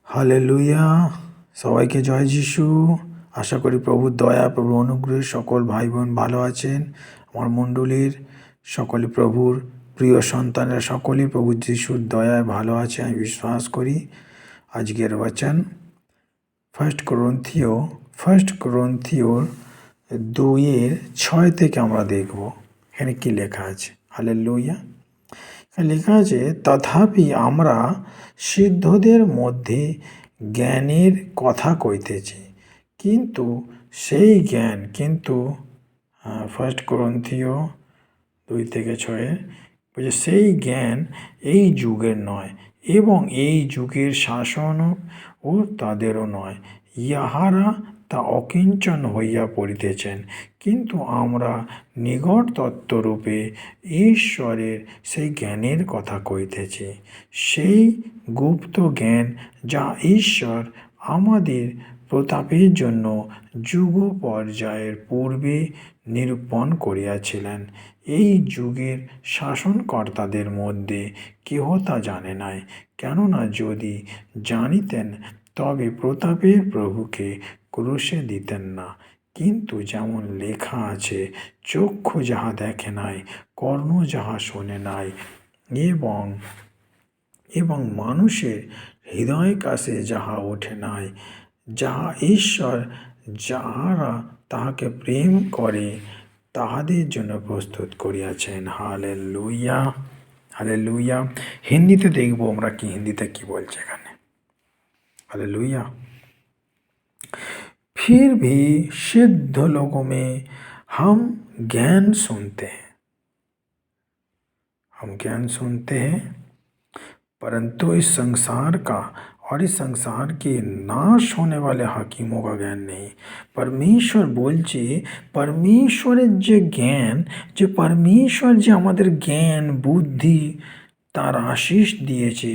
Hallelujah! সবাইকে জয় যিশু। আশা করি প্রভুর দয়া, প্রভুর অনুগ্রহে সকল ভাই বোন ভালো আছেন। আমার মণ্ডলীর সকলে প্রভুর প্রিয় সন্তানরা সকলেই প্রভু যিশুর দয়ায় ভালো আছে আমি বিশ্বাস করি। আজকের বচন ফার্স্ট করন্থিওর 2:6 থেকে আমরা দেখব এখানে কি লেখা আছে। হালেলুয়া! লেখা আছে, তথাপি আমরা সিদ্ধদের মধ্যে জ্ঞানের কথা কইতেছি, কিন্তু সেই জ্ঞান ফার্স্ট করন্থীয় 2:6 বলছে, সেই জ্ঞান এই যুগের নয় এবং এই যুগের শাসনও তাদেরও নয়। ইহারা তা অকিঞ্চন হইয়া পড়িতেছেন, কিন্তু আমরা নিগট তত্ত্বরূপে ঈশ্বরের সেই জ্ঞানের কথা কইতেছি, সেই গুপ্ত জ্ঞান যা ঈশ্বর আমাদের প্রতাপের জন্য যুগ পর্যায়ের পূর্বে নিরূপণ করিয়াছিলেন। এই যুগের শাসনকর্তাদের মধ্যে কেহ তা জানে নাই, কেননা যদি জানিতেন তবে প্রতাপের প্রভুকে ক্রুশে দিতেন না। কিন্তু যেমন লেখা আছে, চক্ষু যাহা দেখে নাই, কর্ণ যাহা শোনে নাই, এবং মানুষের হৃদয় কাছে যাহা ওঠে নাই, যাহা ঈশ্বর যাহারা তাহাকে প্রেম করে তাহাদের জন্য প্রস্তুত করিয়াছেন। হালেলুয়া! হালেলুয়া! হিন্দিতে দেখবো আমরা হিন্দিতে কি বলছে এখানে। हालेलुया! फिर भी सिद्ध लोगों में हम ज्ञान सुनते हैं, परंतु इस संसार का और इस संसार के नाश होने वाले हाकिमों का ज्ञान नहीं। परमेश्वर বলছে, परमेश्वरेর যে জ্ঞান, যে परमेश्वर যে আমাদের জ্ঞান বুদ্ধি তার আশিস দিয়েছে,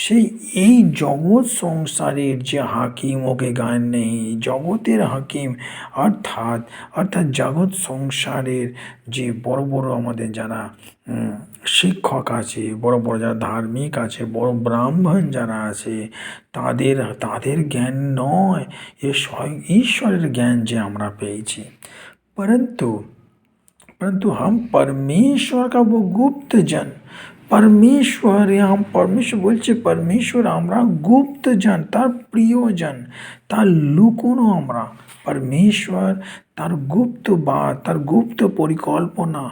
সেই এই জগৎ সংসারের যে হাকিম ওকে জ্ঞান নেই। জগতের হাকিম অর্থাৎ জগৎ সংসারের যে বড় বড় আমাদের যারা শিক্ষক আছে, বড় বড় যারা ধার্মিক আছে, বড় ব্রাহ্মণ যারা আছে, তাদের জ্ঞান নয়, এ স্বয়ং ঈশ্বরের জ্ঞান যে আমরা পেয়েছি। परंतु हम परमेश्वर का वो गुप्त जन, परमेश्वर বলছে, परमेश्वर আমরা গুপ্ত জন, তার প্রিয়জন, তার লুকোনো আমরা। परमेश्वर তার গুপ্ত বাত, তার গুপ্ত পরিকল্পনা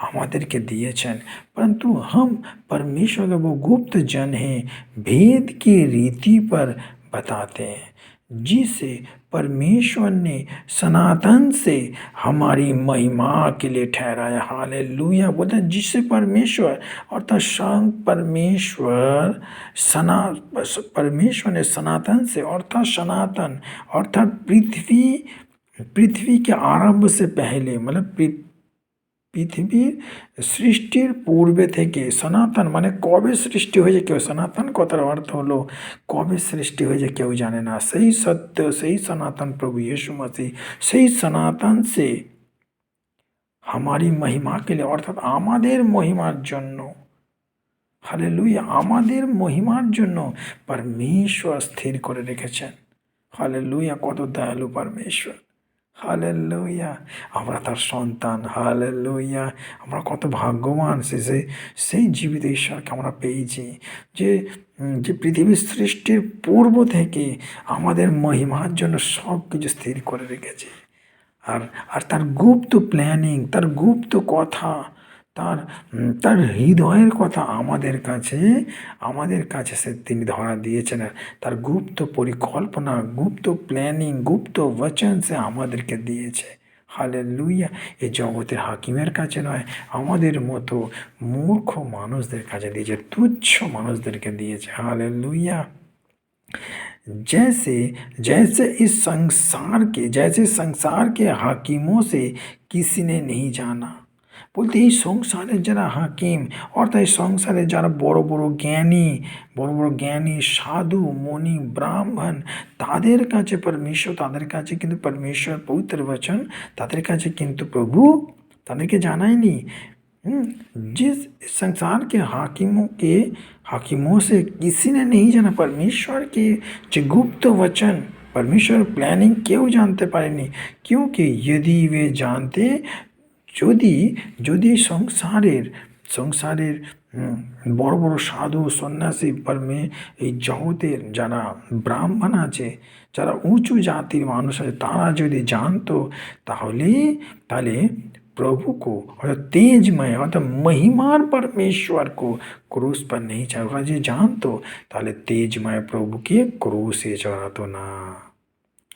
আমাদেরকে দিয়েছেন। परंतु हम परमेश्वर का वो गुप्त जन हैं, भेद की रीति पर बताते हैं, जिसे परमेश्वर ने सनातन से हमारी महिमा के लिए ठहराया। हालेलुया! बोलते हैं जिससे परमेश्वर अर्थात परमेश्वर ने सनातन से अर्थात पृथ्वी के आरंभ से पहले, मतलब পৃথিবীর সৃষ্টির পূর্বে থেকে, সনাতন মানে কবে সৃষ্টি হয়েছে কেউ, সনাতন কথার অর্থ হলো কবে সৃষ্টি হয়েছে কেউ জানে না। সেই সত্য, সেই সনাতন প্রভু यीशु मसीह, সেই সনাতন সে हमारी महिमा के लिए অর্থাৎ আমাদের মহিমার জন্য, হালেলুয়া, আমাদের মহিমার জন্য পরমেশ্বর স্থির করে রেখেছেন। হালেলুয়া! কত দয়ালু পরমেশ্বর। হালেলুয়া! আমরা তার সন্তান। হালেলুয়া! আমরা কত ভাগ্যবান, সেই জীবিত ঈশ্বরকে আমরা পেয়েছি, যে পৃথিবীর সৃষ্টির পূর্ব থেকে আমাদের মহিমার জন্য সব কিছু স্থির করে রেখেছে। আর তার গুপ্ত প্ল্যানিং, তার গুপ্ত কথা, তার হৃদয়ের কথা আমাদের কাছে সে তিনি ধরা দিয়েছেন। তার গুপ্ত পরিকল্পনা, গুপ্ত প্ল্যানিং, গুপ্ত বচন সে আমাদেরকে দিয়েছে। হালেলুয়া! এই জগতের হাকিমের কাছে নয়, আমাদের মতো মূর্খ মানুষদের কাছে দিয়েছে, তুচ্ছ মানুষদেরকে দিয়েছে। हालेलुया! जैसे संसार के हाकिमों से किसी ने नहीं जाना। বলতে এই সংসারের যারা হাকিম, অর্থাৎ এই সংসারে যারা বড় বড় জ্ঞানী সাধু মণি ব্রাহ্মণ, তাদের কাছে কিন্তু পরমেশ্বর পবিত্র বচন তাদের কাছে কিন্তু প্রভু তাদেরকে জানায়নি। जिस संसार के हाकिमों से किसी ने नहीं जाना परमेश्वर के যে গুপ্ত वचन परमेश्वर প্ল্যানিং কেউ জানতে পারেনি क्योंकि यदि वे जानते যদি যদি সংসারের বড় বড় সাধু সন্ন্যাসী এই জগতের যারা ব্রাহ্মণ আছে যারা উঁচু জাতির মানুষ আছে তারা যদি জানতো তাহলে তাহলে प्रभु को और तेजमय अर्थात महिमार परमेश्वर को क्रूस पर नहीं चढ़ा जी जान तो ताले तेजमय प्रभु के क्रूस से चढ़ा तो ना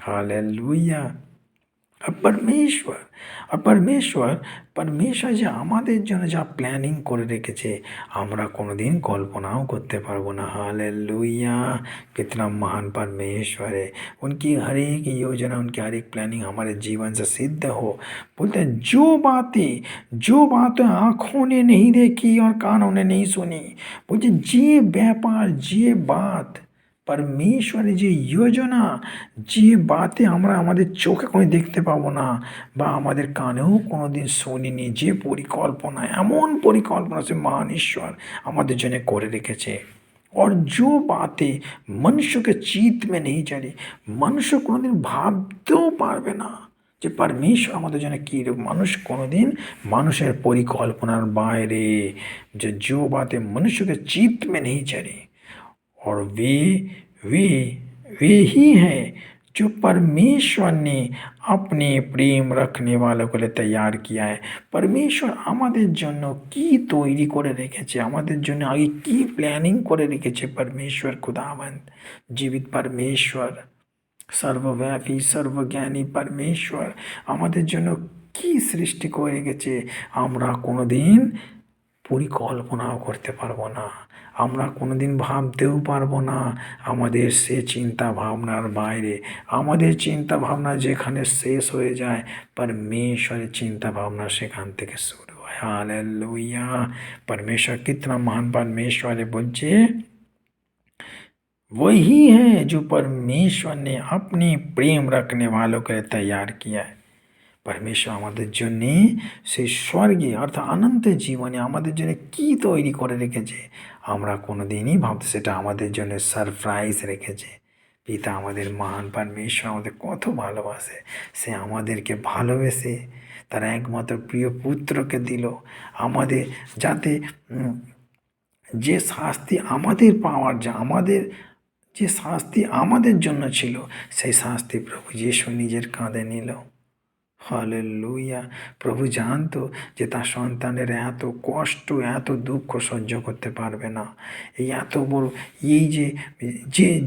हालेलुया আর পরমেশ্বর যে আমাদের জন্য যা প্ল্যানিং করে রেখেছে আমরা কোনোদিন কল্পনাও করতে পারবো না हालेलुया कितना महान परमेश्वर है उनकी हर एक योजना उनकी हर एक प्लानिंग हमारे जीवन से सिद्ध हो बोलते हैं जो बातें आँखों ने नहीं देखी और कानों ने नहीं सुनी बोलते जे व्यापार जे बात परमेश्वरेर যে योजना যে বাতে আমরা আমাদের চোখে কোনো দেখতে পাবো না বা আমাদের কানেও কোনোদিন শুনিনি যে পরিকল্পনা এমন পরিকল্পনা সে মহান ঈশ্বর আমাদের জন্য করে রেখেছে और जो बातें मनुष्य के चित्त में नहीं चली मनुष्य কোনোদিন ভাবতেও পারবে না যে परमेश्वर আমাদের জন্য কী মানুষ কোনোদিন মানুষের পরিকল্পনার বাইরে যে जो बातें मनुष्य के चित्त में नहीं चली और वे ही हैं जो परमेश्वर ने अपने प्रेम रखने वालों के लिए तैयार किया है परमेश्वर আমাদের জন্য কি তৈরি করে রেখেছে আমাদের জন্য আগে কি প্ল্যানিং করে রেখেছে परमेश्वर खुदावंद जीवित परमेश्वर सर्वव्यापी सर्वज्ञानी परमेश्वर আমাদের জন্য কি সৃষ্টি করে রেখেছে আমরা কোনোদিন পরিকল্পনাও করতে পারবো না আমরা কোনোদিন ভাবতেও পারবো না আমাদের সে চিন্তা ভাবনার বাইরে আমাদের চিন্তা ভাবনা যেখানে শেষ হয়ে যায় परमेश्वरेर चिंता भावना সেখান থেকে শুরু হয় हालेलुया परमेश्वर कितना महान परमेश्वर है बोलছে वही है जो परमेश्वर ने अपनी प्रेम रखने वालों के लिए तैयार किया है परमेश्वर আমাদের জন্য সেই স্বর্গে অর্থাৎ অনন্ত জীবনে আমাদের জন্য কি তৈরি করে রেখেছে আমরা কোনোদিনই ভাবতে সেটা আমাদের জন্য সারপ্রাইজ রেখেছে পিতা আমাদের মহান परमेश्वर আমাদের কত ভালোবাসে সে আমাদেরকে ভালোবেসে তার একমাত্র প্রিয় পুত্রকে দিল আমাদের যাতে যে শাস্তি আমাদের পাওয়ার যে শাস্তি আমাদের জন্য ছিল সেই শাস্তি প্রভু যিশু নিজের কাঁধে নিল हालेलुया प्रभु जानतो যে তার সন্তানের এত কষ্ট এত দুঃখ সহ্য করতে পারবে না এই এত বড় এই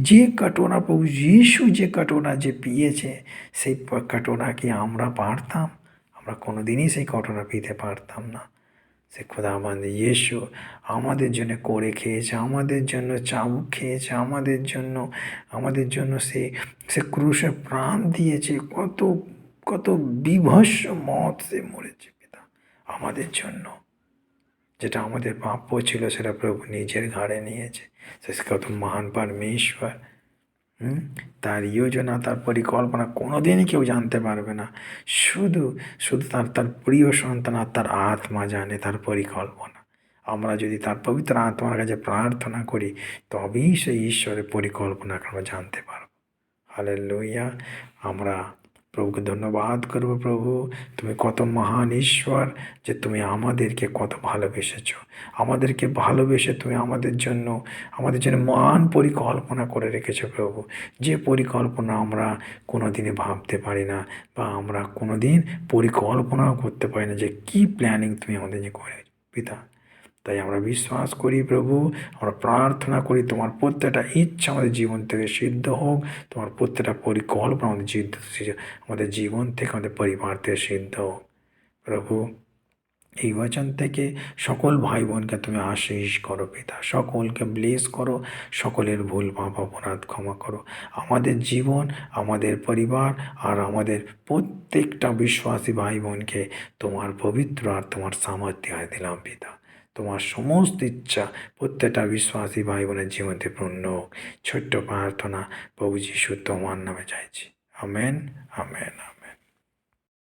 যে কটোরা প্রভু যিশু যে কটোরা যে পিয়েছে সেই কটোরা কি আমরা পারতাম আমরা কোনোদিনই সেই কটোরা পিতে পারতাম না সে খুদাবন্দ যিশু আমাদের জন্য করে খেয়েছে আমাদের জন্য চাবুক খেয়েছে আমাদের জন্য সে ক্রুশে প্রাণ দিয়েছে কত বিভৎস মত সে মরেছে পিতা আমাদের জন্য যেটা আমাদের প্রাপ্য ছিল সেটা প্রভু নিজের ঘাড়ে নিয়েছে সে কত মহান परमेश्वर তার যোজনা তার পরিকল্পনা কোনোদিনই কেউ জানতে পারবে না শুধু তার প্রিয় সন্তান আর তার আত্মা জানে তার পরিকল্পনা আমরা যদি তার পবিত্র আত্মার কাছে প্রার্থনা করি তবেই সেই ঈশ্বরের পরিকল্পনাকে আমরা জানতে পারব হালেলুয়া আমরা প্রভুকে ধন্যবাদ করব প্রভু তুমি কত মহান ঈশ্বর যে তুমি আমাদেরকে কত ভালোবেসেছ আমাদেরকে ভালোবেসে তুমি আমাদের জন্য মহান পরিকল্পনা করে রেখেছো প্রভু যে পরিকল্পনা আমরা কোনোদিনই ভাবতে পারি না বা আমরা কোনোদিন পরিকল্পনাও করতে পারি না যে কী প্ল্যানিং তুমি আমাদের যে করে পিতা তাই আমরা বিশ্বাস করি প্রভু আমরা প্রার্থনা করি তোমার প্রত্যেকটা ইচ্ছা আমাদের জীবন থেকে সিদ্ধ হোক তোমার প্রত্যেকটা পরিকল্পনা আমাদের জীবন থেকে আমাদের পরিবার থেকে সিদ্ধ হোক প্রভু এই বচন থেকে সকল ভাই বোনকে তুমি আশীষ করো পিতা সকলকে ব্লেস করো সকলের ভুল পাপ অপরাধ ক্ষমা করো আমাদের জীবন আমাদের পরিবার আর আমাদের প্রত্যেকটা বিশ্বাসী ভাই বোনকে তোমার পবিত্র আর তোমার সামর্থ্য দিলাম পিতা তোমার সমস্ত ইচ্ছা প্রত্যেকটা বিশ্বাসী ভাই বোনের জীবনে পূর্ণ হোক ছোট্ট প্রার্থনা প্রভু যিশু তোমার নামে চাইছি আমেন আমেন।